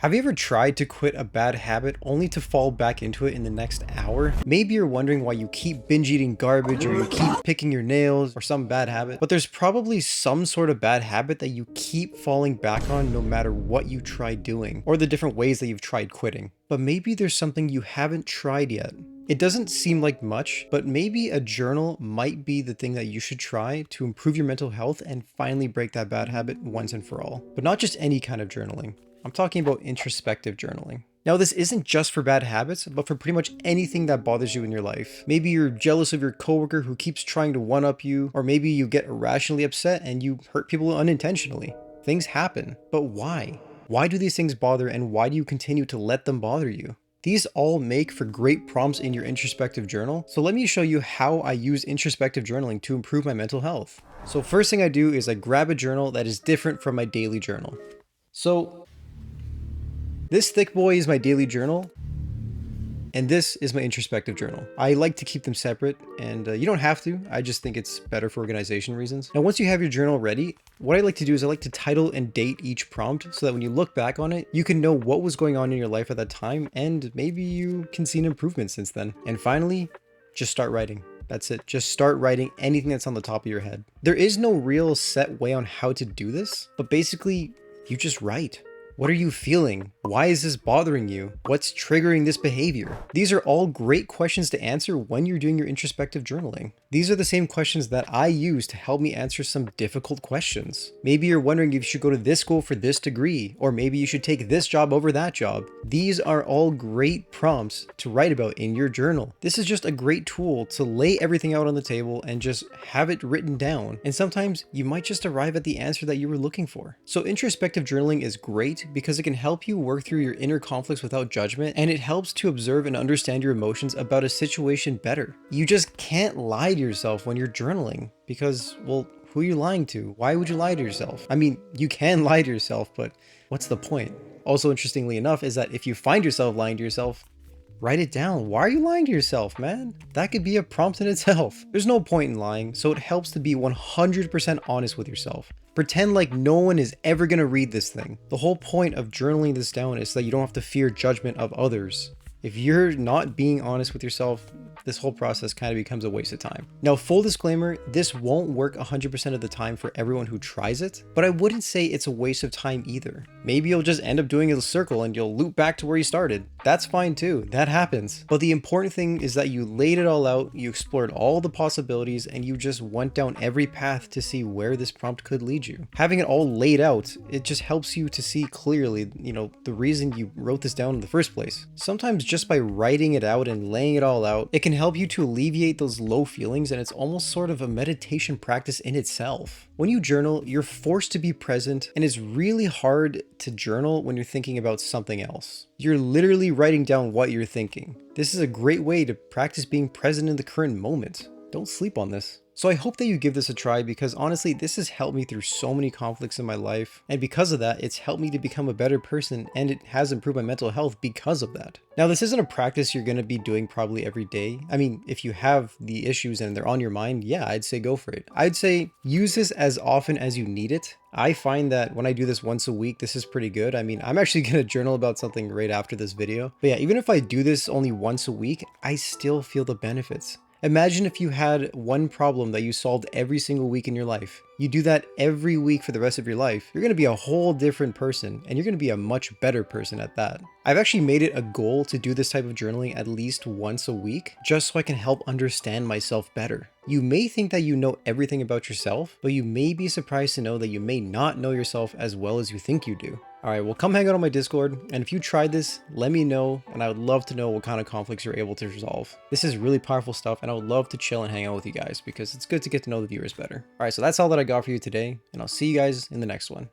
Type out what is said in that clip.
Have you ever tried to quit a bad habit only to fall back into it in the next hour? Maybe you're wondering why you keep binge eating garbage or you keep picking your nails or some bad habit, but there's probably some sort of bad habit that you keep falling back on no matter what you try doing or the different ways that you've tried quitting. But maybe there's something you haven't tried yet. It doesn't seem like much, but maybe a journal might be the thing that you should try to improve your mental health and finally break that bad habit once and for all. But not just any kind of journaling. I'm talking about introspective journaling. Now, this isn't just for bad habits, but for pretty much anything that bothers you in your life. Maybe you're jealous of your coworker who keeps trying to one-up you, or maybe you get irrationally upset and you hurt people unintentionally. Things happen, but why? Why do these things bother, and why do you continue to let them bother you? These all make for great prompts in your introspective journal, so let me show you how I use introspective journaling to improve my mental health. So first thing I do is I grab a journal that is different from my daily journal. So this thick boy is my daily journal, and this is my introspective journal. I like to keep them separate, and you don't have to. I just think it's better for organization reasons. Now, once you have your journal ready, what I like to do is I like to title and date each prompt so that when you look back on it, you can know what was going on in your life at that time, and maybe you can see an improvement since then. And finally, just start writing. That's it. Just start writing anything that's on the top of your head. There is no real set way on how to do this, but basically, you just write. What are you feeling? Why is this bothering you? What's triggering this behavior? These are all great questions to answer when you're doing your introspective journaling. These are the same questions that I use to help me answer some difficult questions. Maybe you're wondering if you should go to this school for this degree, or maybe you should take this job over that job. These are all great prompts to write about in your journal. This is just a great tool to lay everything out on the table and just have it written down. And sometimes you might just arrive at the answer that you were looking for. So introspective journaling is great because it can help you work through your inner conflicts without judgment, and it helps to observe and understand your emotions about a situation better. You just can't lie to yourself when you're journaling because, well, who are you lying to? Why would you lie to yourself? I mean, you can lie to yourself, but what's the point? Also, interestingly enough, is that if you find yourself lying to yourself, write it down. Why are you lying to yourself, man? That could be a prompt in itself. There's no point in lying, so it helps to be 100% honest with yourself. Pretend like no one is ever gonna read this thing. The whole point of journaling this down is so that you don't have to fear judgment of others. If you're not being honest with yourself, this whole process kind of becomes a waste of time. Now, full disclaimer, this won't work 100% of the time for everyone who tries it, but I wouldn't say it's a waste of time either. Maybe you'll just end up doing a circle and you'll loop back to where you started. That's fine too, that happens. But the important thing is that you laid it all out, you explored all the possibilities, and you just went down every path to see where this prompt could lead you. Having it all laid out, it just helps you to see clearly, the reason you wrote this down in the first place. Sometimes just by writing it out and laying it all out, it can help you to alleviate those low feelings, and it's almost sort of a meditation practice in itself. When you journal, you're forced to be present, and it's really hard to journal when you're thinking about something else. You're literally writing down what you're thinking. This is a great way to practice being present in the current moment. Don't sleep on this. So I hope that you give this a try because honestly, this has helped me through so many conflicts in my life. And because of that, it's helped me to become a better person, and it has improved my mental health because of that. Now, this isn't a practice you're going to be doing probably every day. I mean, if you have the issues and they're on your mind, yeah, I'd say go for it. I'd say use this as often as you need it. I find that when I do this once a week, this is pretty good. I mean, I'm actually going to journal about something right after this video. But yeah, even if I do this only once a week, I still feel the benefits. Imagine if you had one problem that you solved every single week in your life. You do that every week for the rest of your life. You're going to be a whole different person, and you're going to be a much better person at that. I've actually made it a goal to do this type of journaling at least once a week, just so I can help understand myself better. You may think that you know everything about yourself, but you may be surprised to know that you may not know yourself as well as you think you do. Alright, well, come hang out on my Discord, and if you tried this, let me know, and I would love to know what kind of conflicts you're able to resolve. This is really powerful stuff, and I would love to chill and hang out with you guys, because it's good to get to know the viewers better. Alright, so that's all that I got for you today, and I'll see you guys in the next one.